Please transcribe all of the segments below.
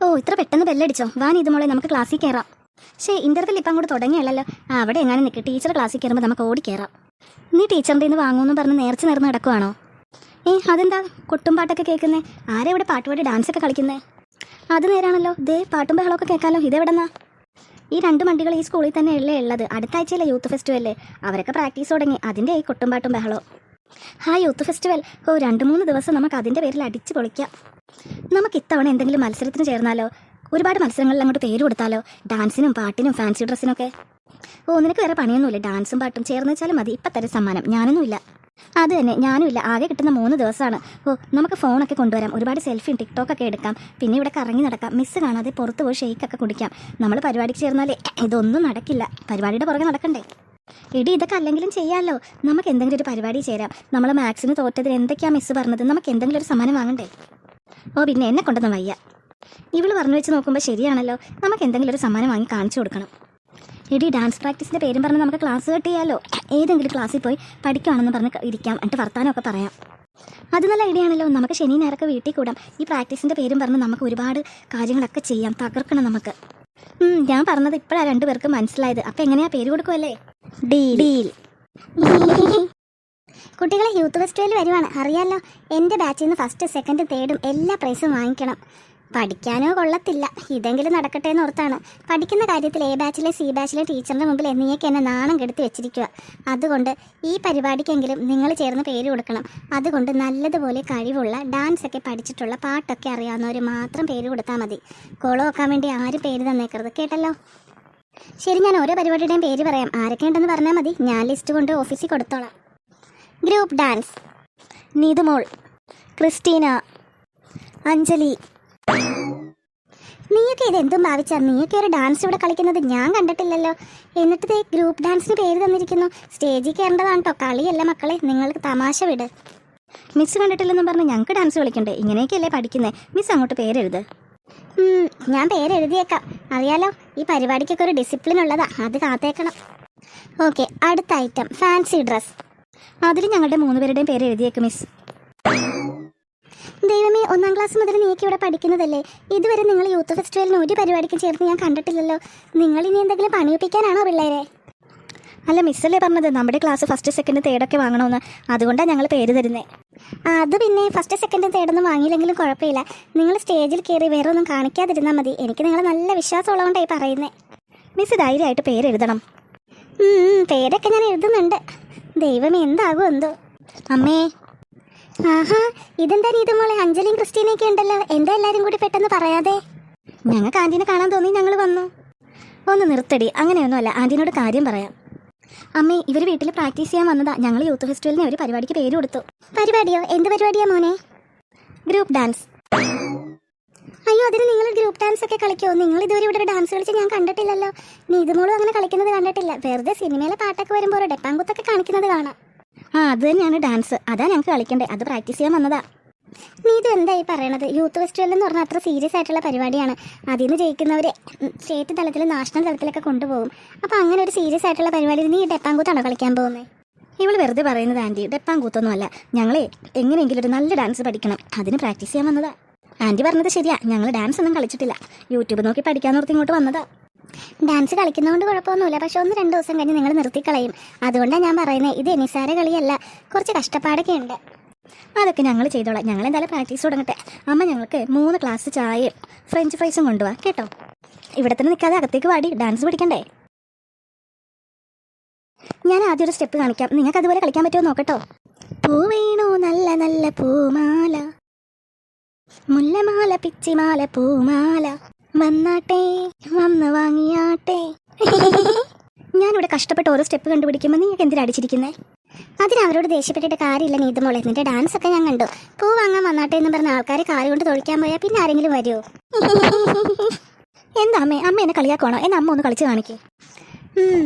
ഓ ഇത്ര പെട്ടെന്ന് ബെല്ലടിച്ചോ? വാ നീതു മോളെ, നമുക്ക് ക്ലാസ്സിൽ കയറാം. ഇന്റർവെൽ ഇപ്പം അങ്ങോട്ട് തുടങ്ങിയല്ലോ. അവിടെ എങ്ങനെ നിൽക്ക്, ടീച്ചർ ക്ലാസ്സിൽ കയറുമ്പോൾ നമുക്ക് ഓടി കയറാം. നീ ടീച്ചറിൻ്റെ നിന്ന് വാങ്ങുമെന്ന് പറഞ്ഞ് നേർച്ച നേർന്ന് നടക്കുവാണോ? അതെന്താ കൊട്ടും പാട്ടൊക്കെ കേൾക്കുന്നേ? ആരാ ഇവിടെ പാട്ടുപാടി ഡാൻസൊക്കെ കളിക്കുന്നേ? അത് നേരാണല്ലോ, ദേ പാട്ടും ബഹളമൊക്കെ കേൾക്കാമല്ലോ. ഇതെവിടെന്നാ? ഈ രണ്ട് വണ്ടികൾ ഈ സ്കൂളിൽ തന്നെ അല്ലേ ഉള്ളത്? അടുത്ത ആഴ്ചയല്ലേ യൂത്ത് ഫെസ്റ്റിവല്ലേ? അവരൊക്കെ പ്രാക്ടീസ് തുടങ്ങി, അതിൻ്റെ ഈ കൊട്ടും പാട്ടും ബഹളവും. Youth festival. 2-3 ദിവസം നമുക്ക് അതിൻ്റെ പേരിൽ അടിച്ച് പൊളിക്കാം. നമുക്ക് ഇത്തവണ എന്തെങ്കിലും മത്സരത്തിന് ചേർന്നാലോ? ഒരുപാട് മത്സരങ്ങളിൽ അങ്ങോട്ട് പേര് കൊടുത്താലോ? ഡാൻസിനും പാട്ടിനും ഫാൻസി ഡ്രസ്സിനൊക്കെ. നിനക്ക് വേറെ പണിയൊന്നുമില്ല, ഡാൻസും പാട്ടും ചേർന്ന് വെച്ചാലും മതി. ഇപ്പം തരും സമ്മാനം. ഞാനൊന്നുമില്ല. അത് തന്നെ, ഞാനും ഇല്ല. ആകെ കിട്ടുന്ന 3 ദിവസമാണ്. നമുക്ക് ഫോണൊക്കെ കൊണ്ടുവരാം, ഒരുപാട് സെൽഫിയും ടിക്ടോക്കൊക്കെ എടുക്കാം. പിന്നെ ഇവിടെ കറങ്ങി നടക്കാം, മിസ് കാണാതെ പുറത്ത് പോയി ഷെയ്ക്കൊക്കെ കുടിക്കാം. നമ്മൾ പരിപാടിക്ക് ചേർന്നാലേ ഇതൊന്നും നടക്കില്ല. പരിപാടിയുടെ പുറകെ നടക്കണ്ടേ? ഇതൊക്കെ അല്ലെങ്കിലും ചെയ്യാമല്ലോ. നമുക്ക് എന്തെങ്കിലും ഒരു പരിപാടി ചേരാം. നമ്മൾ മാത്സിന് തോറ്റതിന് എന്തൊക്കെയാണ് മിസ് പറഞ്ഞത്? നമുക്ക് എന്തെങ്കിലും ഒരു സമ്മാനം വാങ്ങണ്ടേ? പിന്നെ എന്നെ കൊണ്ടൊന്നും വയ്യ. ഇവള് പറഞ്ഞു വെച്ച് നോക്കുമ്പോൾ ശരിയാണല്ലോ. നമുക്ക് എന്തെങ്കിലും ഒരു സമ്മാനം വാങ്ങി കാണിച്ചു കൊടുക്കണം. ഡാൻസ് പ്രാക്ടീസിൻ്റെ പേരും പറഞ്ഞ് നമുക്ക് ക്ലാസ് കട്ട് ചെയ്യാമല്ലോ. ഏതെങ്കിലും ക്ലാസ്സിൽ പോയി പഠിക്കുകയാണെന്ന് പറഞ്ഞ് ഇരിക്കാം, എന്നിട്ട് വർത്താനമൊക്കെ പറയാം. അത് നല്ല ഐഡിയ ആണല്ലോ. നമുക്ക് ശനി ഞായറൊക്കെ വീട്ടിൽ കൂടാം. ഈ പ്രാക്ടീസിൻ്റെ പേരും പറഞ്ഞ് നമുക്ക് ഒരുപാട് കാര്യങ്ങളൊക്കെ ചെയ്യാം. തകർക്കണം നമുക്ക്. ഞാൻ പറഞ്ഞത് ഇപ്പോഴാണ് 2 പേർക്ക് മനസ്സിലായത്. അപ്പം എങ്ങനെയാ പേര് കൊടുക്കുമല്ലേ? ഡീൽ. കുട്ടികളെ, യൂത്ത് ഫെസ്റ്റിവൽ വരുവാണ്, അറിയാമല്ലോ. എൻ്റെ ബാച്ചിൽ നിന്ന് 1st, 2nd, 3rd എല്ലാ പ്രൈസും വാങ്ങിക്കണം. പഠിക്കാനോ കൊള്ളത്തില്ല, ഇതെങ്കിലും നടക്കട്ടെ എന്ന് ഓർത്താണ്. പഠിക്കുന്ന കാര്യത്തിൽ A ബാച്ചിലെ C ബാച്ചിലെ ടീച്ചറിൻ്റെ മുമ്പിൽ എന്നേക്ക് എന്നെ നാണം കെടുത്തി വെച്ചിരിക്കുക. അതുകൊണ്ട് ഈ പരിപാടിക്കെങ്കിലും നിങ്ങൾ ചേർന്ന് പേര് കൊടുക്കണം. അതുകൊണ്ട് നല്ലതുപോലെ കഴിവുള്ള, ഡാൻസൊക്കെ പഠിച്ചിട്ടുള്ള, പാട്ടൊക്കെ അറിയാവുന്നവർ മാത്രം പേര് കൊടുത്താൽ മതി. കോളം വെക്കാൻ വേണ്ടി ആരും പേര് തന്നേക്കരുത്, കേട്ടല്ലോ? ശരി, ഞാൻ ഓരോ പരിപാടിയുടെയും പേര് പറയാം. ആരൊക്കെ ഉണ്ടെന്ന് പറഞ്ഞാൽ മതി. ഞാൻ ലിസ്റ്റ് കൊണ്ട് ഓഫീസിൽ കൊടുത്തോളാം. Group dance: Neethumol, Christina, Anjali. നീയൊക്കെ ഇതെന്തും ഭാവിച്ചാ? നീയൊക്കെ ഒരു ഡാൻസ് ഇവിടെ കളിക്കുന്നത് ഞാൻ കണ്ടിട്ടില്ലല്ലോ. എന്നിട്ട് ഗ്രൂപ്പ് ഡാൻസിന് പേര് തന്നിരിക്കുന്നു. സ്റ്റേജിൽ കയറേണ്ടതാണ് കേട്ടോ, കളിയല്ല മക്കളെ. നിങ്ങൾക്ക് തമാശ വിട്. മിസ് കണ്ടിട്ടില്ലെന്നും പറഞ്ഞ് ഞങ്ങൾക്ക് ഡാൻസ് കളിക്കണ്ടേ? ഇങ്ങനെയൊക്കെയല്ലേ പഠിക്കുന്നത്? മിസ് അങ്ങോട്ട് പേരെഴുത്. ഞാൻ പേരെഴുതിയേക്കാം. അറിയാലോ, ഈ പരിപാടിക്കൊക്കെ ഒരു ഡിസിപ്ലിൻ ഉള്ളതാ, അത് കാത്തേക്കണം. ഓക്കെ, അടുത്ത ഐറ്റം ഫാൻസി ഡ്രസ്. അതിൽ ഞങ്ങളുടെ 3 പേരുടെയും പേര് എഴുതിയേക്കും മിസ്. ദൈവമേ, 1ാം ക്ലാസ് മുതൽ നീക്ക് ഇവിടെ പഠിക്കുന്നതല്ലേ? ഇതുവരെ നിങ്ങൾ യൂത്ത് ഫെസ്റ്റിവലിന് ഒരു പരിപാടിക്കും ചേർന്ന് ഞാൻ കണ്ടിട്ടില്ലല്ലോ. നിങ്ങൾ ഇനി എന്തെങ്കിലും പണിയൊപ്പിക്കാനാണോ പിള്ളേരെ? അല്ല, മിസ്സല്ലേ പറഞ്ഞത് നമ്മുടെ ക്ലാസ് 1st, 2nd, 3rd ഒക്കെ വാങ്ങണമെന്ന്. അതുകൊണ്ടാണ് ഞങ്ങൾ പേര് തരുന്നത്. അത് പിന്നെ 1st, 2nd, 3rd ഒന്നും വാങ്ങിയില്ലെങ്കിലും കുഴപ്പമില്ല. നിങ്ങൾ സ്റ്റേജിൽ കയറി വേറെ ഒന്നും കാണിക്കാതിരുന്നാൽ മതി. എനിക്ക് നിങ്ങളെ നല്ല വിശ്വാസമുള്ളതുകൊണ്ടായി പറയുന്നത്. മിസ് ധൈര്യമായിട്ട് പേരെഴുതണം. പേരൊക്കെ ഞാൻ എഴുതുന്നുണ്ട്. ദൈവമേ, എന്താകും എന്തോ. അമ്മേ, ഇതെന്താ നീതുമോളെ? അഞ്ജലിയും ക്രിസ്റ്റീനയൊക്കെ ഉണ്ടല്ലോ. എന്താ എല്ലാവരും കൂടി പെട്ടെന്ന് പറയാതെ? ഞങ്ങൾക്ക് ആൻറ്റീനെ കാണാൻ തോന്നി, ഞങ്ങൾ വന്നു. ഒന്ന് നിർത്തടി, അങ്ങനെയൊന്നുമല്ല. ആൻറ്റീനോട് കാര്യം പറയാം. അമ്മേ, ഇവർ വീട്ടിൽ പ്രാക്ടീസ് ചെയ്യാൻ വന്നതാ. ഞങ്ങൾ യൂത്ത് ഫെസ്റ്റിവലിന് ഒരു പരിപാടിക്ക് പേര് കൊടുത്തു. പരിപാടിയോ? എന്ത് പരിപാടിയാ മോനെ? Group dance. അയ്യോ, അതിന് നിങ്ങൾ ഗ്രൂപ്പ് ഡാൻസ് ഒക്കെ കളിക്കുമോ? നിങ്ങൾ ഇതുവരെ ഇവിടെ ഡാൻസ് കളിച്ച് ഞാൻ കണ്ടിട്ടില്ലല്ലോ. നീതുമോളും അങ്ങനെ കളിക്കുന്നത് കണ്ടിട്ടില്ല. വെറുതെ സിനിമയിലെ പാട്ടൊക്കെ വരുമ്പോൾ ഒരു ഡെപ്പാങ്കുത്തൊക്കെ കാണിക്കുന്നത് കാണാം. അത് തന്നെയാണ് ഡാൻസ്. അതാ ഞങ്ങൾക്ക് കളിക്കണ്ടേ, അത് പ്രാക്ടീസ് ചെയ്യാൻ വന്നതാ. നീതു എന്തായി പറയണത്? യൂത്ത് ഫെസ്റ്റിവൽ എന്ന് പറഞ്ഞാൽ അത്ര സീരിയസ് ആയിട്ടുള്ള പരിപാടിയാണ്. അതിൽ നിന്ന് ജയിക്കുന്നവരെ സ്റ്റേറ്റ് തലത്തിൽ, നാഷണൽ തലത്തിലൊക്കെ കൊണ്ടുപോകും. അപ്പോൾ അങ്ങനെ ഒരു സീരിയസ് ആയിട്ടുള്ള പരിപാടിയിൽ നീ ഡെപ്പാങ്കൂത്താണോ കളിക്കാൻ പോകുന്നത്? ഇവൾ വെറുതെ പറയുന്നത് ആൻറ്റി. ഡെപ്പാങ്കൂത്തൊന്നും അല്ല. ഞങ്ങളെ എങ്ങനെയെങ്കിലും ഒരു നല്ല ഡാൻസ് പഠിക്കണം, അതിന് പ്രാക്ടീസ് ചെയ്യാൻ വന്നതാ. ആൻറ്റി പറഞ്ഞത് ശരിയാ, ഞങ്ങൾ ഡാൻസ് ഒന്നും കളിച്ചിട്ടില്ല. യൂട്യൂബ് നോക്കി പഠിക്കാന്നോർത്ത് ഇങ്ങോട്ട് വന്നതാ. ഡാൻസ് കളിക്കുന്നതുകൊണ്ട് കുഴപ്പമൊന്നുമില്ല, പക്ഷെ 1-2 ദിവസം കഴിഞ്ഞ് നിങ്ങൾ നിർത്തിക്കളയും. അതുകൊണ്ടാണ് ഞാൻ പറയുന്നത്, ഇത് നിസ്സാര കളിയല്ല, കുറച്ച് കഷ്ടപ്പാടൊക്കെ ഉണ്ട്. അതൊക്കെ ഞങ്ങൾ ചെയ്തോളാം. ഞങ്ങൾ എന്തായാലും പ്രാക്ടീസ് തുടങ്ങട്ടെ. അമ്മ, ഞങ്ങൾക്ക് 3 ഗ്ലാസ് ചായയും ഫ്രഞ്ച് ഫ്രൈസും കൊണ്ടുപോവാ, കേട്ടോ? ഇവിടെ തന്നെ നിൽക്കാതെ അകത്തേക്ക് വാടി, ഡാൻസ് പഠിക്കണ്ടേ? ഞാൻ ആദ്യം ഒരു സ്റ്റെപ്പ് കാണിക്കാം, നിങ്ങൾക്ക് അതുപോലെ കളിക്കാൻ പറ്റുമോ നോക്കട്ടോ. പൂ വീണു നല്ല നല്ല പൂമാല, മുല്ലമാല പിച്ചിമാല പൂമാല, വന്നാട്ടെ വന്ന് വാങ്ങിയാട്ടെ. ഞാനിവിടെ കഷ്ടപ്പെട്ട് ഓരോ സ്റ്റെപ്പ് കണ്ടുപിടിക്കുമ്പോൾ നിങ്ങൾക്ക് എന്തിനാ അടിച്ചിരിക്കുന്നത്? അതിനവരോട് ദേഷ്യപ്പെട്ടിട്ട് കാര്യമില്ല നീതുമോളെ. നിന്റെ ഡാൻസ് ഒക്കെ ഞാൻ കണ്ടു. പൂ വാങ്ങാൻ വന്നാട്ടെ എന്ന് പറഞ്ഞ ആൾക്കാർ കാല് കൊണ്ട് തൊഴിക്കാൻ പോയാൽ പിന്നെ ആരെങ്കിലും വരുമോ? എന്താ അമ്മ എന്നെ കളിയാക്കണോ? എന്നെ അമ്മ ഒന്ന് കളിച്ച് കാണിക്കേ.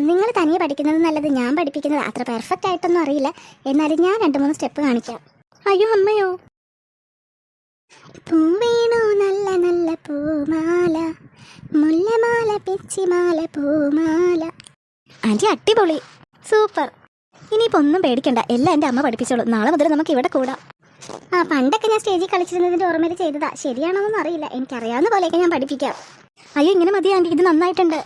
നിങ്ങൾ തനിയെ പഠിക്കുന്നത് നല്ലത്. ഞാൻ പഠിപ്പിക്കുന്നത് അത്ര പെർഫെക്റ്റ് ആയിട്ടൊന്നും അറിയില്ല, എന്നാലും ഞാൻ 2-3 സ്റ്റെപ്പ് കാണിക്കാം. അയ്യോ അമ്മയോ. പൂവേണോ നല്ല നല്ല പൂമാല, മുല്ലമാല പിച്ചിമാല പൂമാല. ആൻറ്റി അടിപൊളി, സൂപ്പർ. ഇനിയിപ്പോൾ ഒന്നും പേടിക്കണ്ട, എല്ലാം എൻ്റെ അമ്മ പഠിപ്പിച്ചോളൂ. നാളെ മുതൽ നമുക്ക് ഇവിടെ കൂടാം. ആ പണ്ടൊക്കെ ഞാൻ സ്റ്റേജിൽ കളിച്ചിരുന്നതിൻ്റെ ഓർമ്മയിൽ ചെയ്തതാ. ശരിയാണോന്നൊന്നും അറിയില്ല. എനിക്കറിയാവുന്ന പോലെയൊക്കെ ഞാൻ പഠിപ്പിക്കാം. അയ്യോ ഇങ്ങനെ മതി ആൻറ്റി, ഇത് നന്നായിട്ടുണ്ട്.